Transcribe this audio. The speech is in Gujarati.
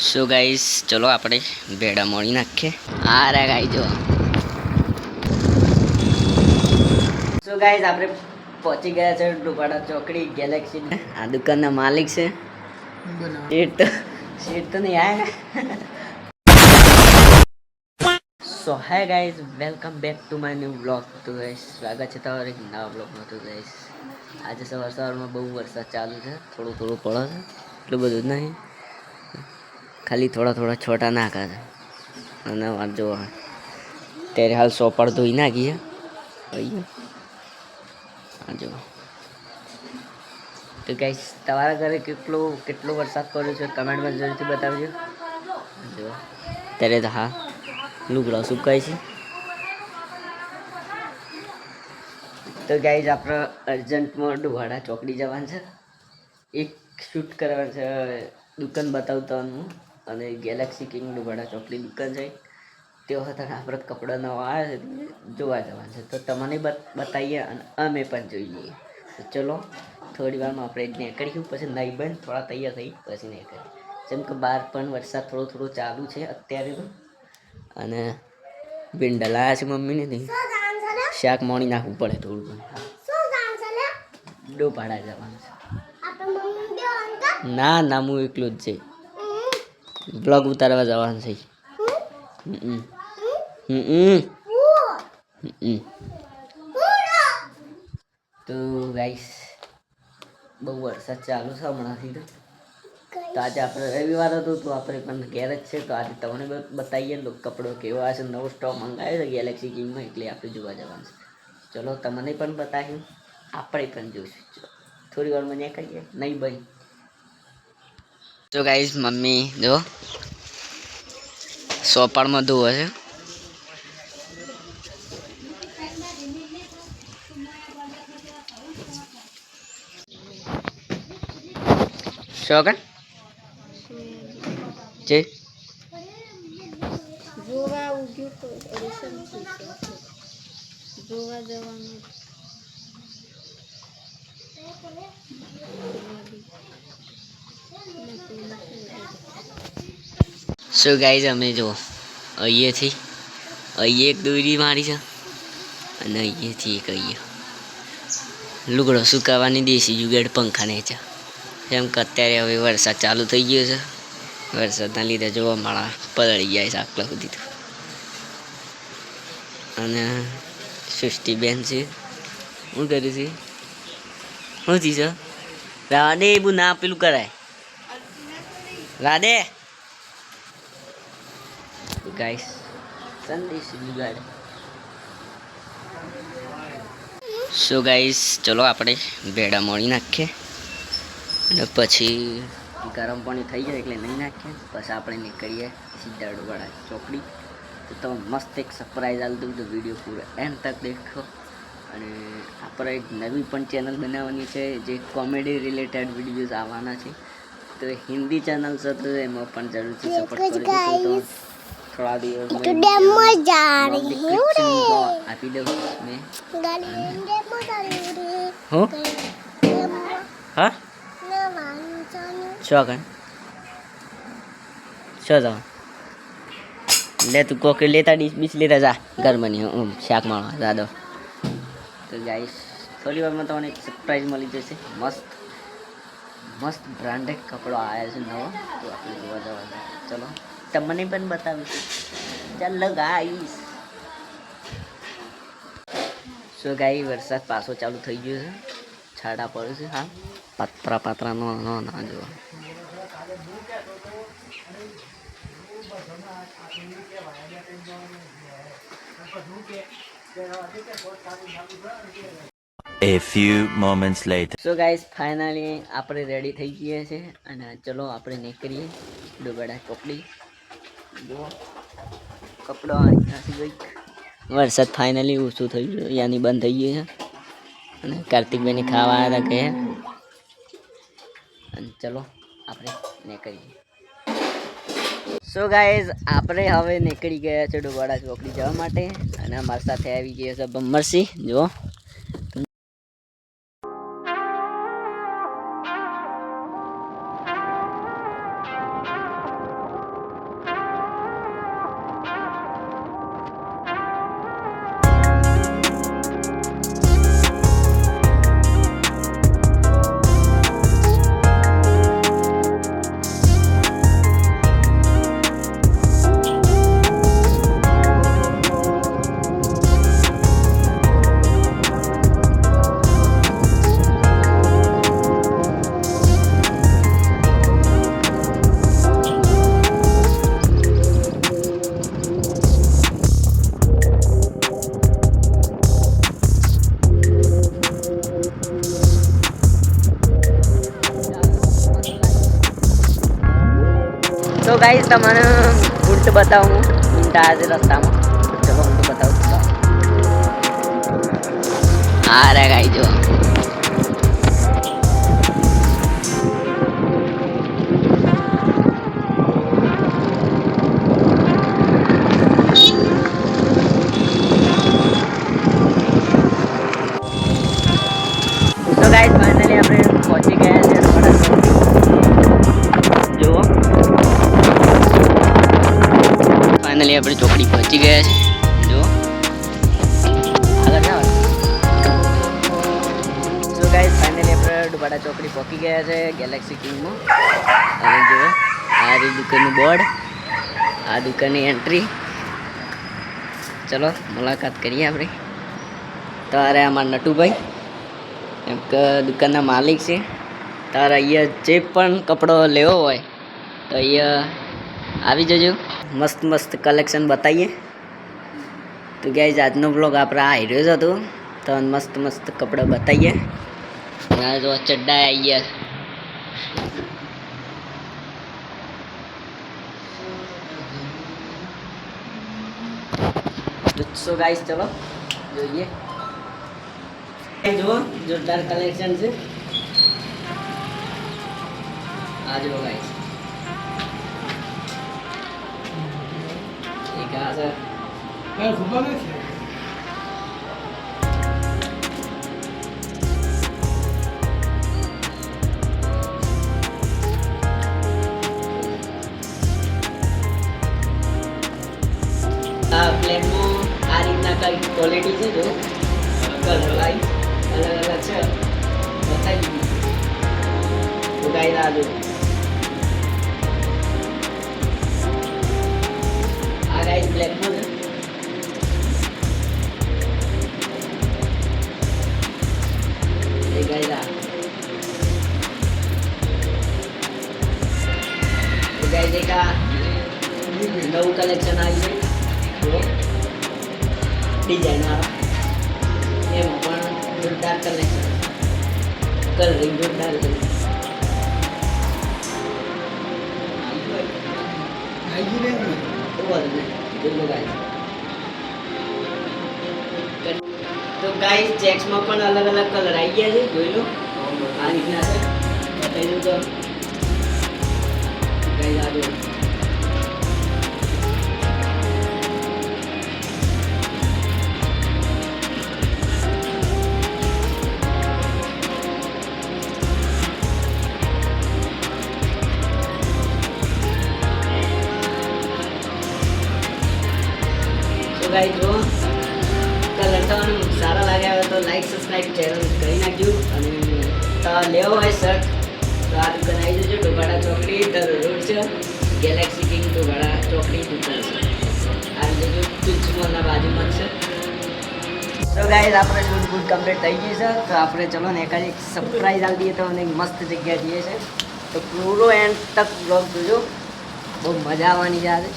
સો ગાઈસ ચલો આપણે ભેડા મોળી નાખીએ. આ રે ગાઈ જો. સો ગાઈસ આપણે પહોંચી ગયા છે ડુબાડા ચોકડી ગેલેક્સી. આ દુકાનના માલિક છે. શેઠ તો નહીં આયા. So hi guys, welcome back to my new blog. તો ગાઈસ સ્વાગત છે તમારે એક નવા બ્લોગમાં. તો ગાઈસ આજે સવારમાં બહુ વરસાદ ચાલુ છે. થોડું પડે છે, એટલું બધું જ નહીં, ખાલી થોડા છોટા નાખા છે. અને જો ત્યારે હાલ સોપડ ધોઈ નાખીએ. જો તો ગાઈસ તમારા ઘરે કેટલો વરસાદ પડ્યો છે કમેન્ટમાં જરૂરથી બતાવજો. જો ત્યારે તો હા લુગડા સુકાય છે. તો ગાઈસ આપણે અર્જન્ટમાં ડુવાડા ચોકડી જવાનું છે. એક શૂટ કરવાનું છે, દુકાન બતાવતાનું. અને ગેલેક્સી કિંગ ડુવાડા ચોકડી દુકાન છે. તેઓ હતા આપણે કપડા નવા આવ્યા છે, જોવા જવાનું છે. તો તમને બતાવીએ અને અમે પણ જોઈ લઈએ. તો ચલો થોડી વારમાં આપણે નીકળીશું, પછી નહીં બંધ થોડા તૈયાર થઈ પછી નીકળીએ. જેમ કે બહાર પણ વરસાદ થોડો ચાલુ છે અત્યારે તો. અને ભીંડા લાયા છે મમ્મીને નહીં, શાક મોણી નાખવું પડે થોડું. ડોપાડા જવાનું છે. ના હું એકલું જ છે. બ્લોગ ઉતારવા જવાનું છે. તો ગાઈસ બહુ વરસાદ ચાલુ છે હમણાંથી. તો આજે આપણે રવિવાર હતો તો આપણે પણ ઘેર જ છે. તો આજે તમને બતાવીએ કપડો કેવો આવે છે. નવો સ્ટોક મંગાવ્યો છે ગેલેક્સી કિંગમાં, એટલે આપણે જોવા જવાનું છે. ચલો તમને પણ બતાવ્યું, આપણે પણ જોઈશું. થોડી વારમાં નીકળીએ નહીં ભાઈ. તો ગાઈસ મમ્મી જો સોપાળમાં ધોવે છે. શોગન જે જોવા ઉગ્યું તો જોવા જવાનું. સો ગાઈસ અમે જો અહીંયાથી એક દોરી મારી છે અને અહીંયાથી એક લુગડો સુકાવાની દેશી જુગાડ પંખા નીચે. જેમ કે અત્યારે હવે વરસાદ ચાલુ થઈ ગયો છે. વરસાદના લીધે જોવા માળા પલળી જાય છે આટલા સુધી. તો અને સૃષ્ટિ બેન છે, શું કરે છે, શું ચીજ છે? રાધે એવું ના પેલું કરાય. રાધે ગાઈસ સંદેશ જુગાડ. સો ગાઈસ ચલો આપણે ભેડા મોળી નાખીએ અને પછી ગરમ પાણી થઈ જાય એટલે નહીં નાખીએ. પછી આપણે નીકળીએ સીધા ડુવાડા ચોકડી. તો તમે મસ્ત એક સરપ્રાઈઝ આલી દઉં, તો વિડીયો પૂરો એન્ડ તક દેખો. અને આપણે એક નવી પણ ચેનલ બનાવવાની છે, જે કોમેડી રિલેટેડ વિડીયોઝ આવવાના છે. તો હિન્દી ચેનલ છે, તો એમાં પણ જરૂરથી સપોર્ટ કરજો. તો થોડા દિવસ આપી દઉં મેં. હું હા શું કર શું જાવ લે તું કોકે લેતા ડીશ બીસ લેતા જા ઘરમાં શાક માણવા જાદો. તો ગાઈસ થોડી વારમાં તમને એક સરપ્રાઈઝ મળી જશે. મસ્ત બ્રાન્ડેડ કપડો આવ્યા છે નવો, તો આપણે જોવા જવાનું. ચલો તમને પણ બતાવીશું. ચાલો ગાઈસ. સો ગાઈ વરસાદ પાછો ચાલુ થઈ ગયો છે, છાડા પડે છે. હા પાત્રા નો ના જોવા. A few moments later. So guys finally આપણે રેડી થઈ ગયા છે અને ચલો આપણે નીકળીએ ડુબાડા ચોકડી. જો કપડો વરસાદ ફાઇનલી ઓછું થઈ ગયું, યાની બંધ થઈ ગયું છે. અને કાર્તિકભાઈને ખાવા આવ્યા હતા કે. અને ચલો આપણે નીકળીએ. સો ગાઈઝ આપણે હવે નીકળી ગયા છે ડુબાડા ચોકડી જવા માટે. અને અમારી સાથે આવી ગયા છે બમ્મરસિંહ. જો તો ગાઈસ તમને ઊંટ બતાવું ઊંટ આજે રસ્તામાં ચલો ઊંટ બતાવું હા રે ગાઈ જો તો ગાઈસ ફાઇનલી આપણે પહોંચી ગયા છે ડુબાડા ચોકડી જુઓ ફાઇનલી આપણે ચોકડી પહોંચી ગયા છે જુઓ આગળ જાઓ સો ગાઈસ ફાઇનલી આપણે ડુબાડા ચોકડી પહોંચી ગયા છે ગેલેક્સી કિંગમાં અને જુઓ આ રહી દુકાનનું બોર્ડ આ દુકાનની એન્ટ્રી ચલો મુલાકાત કરીએ આપણે તો અરે અમારા નટુભાઈ એમ કે દુકાનના માલિક છે તારે અહીંયા જે પણ કપડો લેવો હોય તો અહીંયા આવી જજો મસ્ત મસ્ત કલેક્શન બતાવીએ તો ગાઈઝ આજનો બ્લોગ આપણે આ હીરો જ હતો તો મસ્ત મસ્ત કપડાં બતાવીએ આ જો ચડ્ડા આવી ગયા તો ગાઈઝ ચલો જોઈએ જો જોરદાર કલેક્શન છે આ જો ગાઈસ એક આ છે ખબર નથી આ પ્લેનમાં આ રીતના કઈ ક્વોલિટી છે જો કલર લાઈટ અલગ અલગ છે બતાવી દીધી તો ગાઈસ આ જો આ ગાઈસ બ્લેકમાં છે એ ગાઈસ આ તો ગાઈસ એક આ નવું કલેક્શન આવ્યું છે જો ડિઝાઇન વાળા એમાં પણ જોરદાર કલેક્શન કલરિંગ જોરદાર છે તો ગાઈસ ચેક્સમાં પણ અલગ અલગ કલર આવી ગયા છે જોઈ લો આ રીતના છે બતાવી દઉં તો ગાઈસ આ જો ગાઈસ જો કલર તમને સારા લાગ્યા હોય તો લાઈક સબસ્ક્રાઇબ ચેનલ કરી નાખજો અને તો લેવો હોય શર્ટ તો આ દુકાન આવી જજો ડુબાડા ચોકડી દર રોડ છે ગેલેક્સી કિંગ ડુબાડા ચોકડી દુકાન છે આવી જજો પિચમોલના બાજુમાં છે તો ગાઈસ આપણે શૂટ બૂટ કમ્પ્લીટ થઈ ગઈ છે તો આપણે ચલો ને એક સરપ્રાઈઝ આપી દઈએ તો અને મસ્ત જગ્યા જઈએ છે તો પૂરો એન્ડ તક બ્લોગ જોજો બહુ મજા આવવાની છે આજે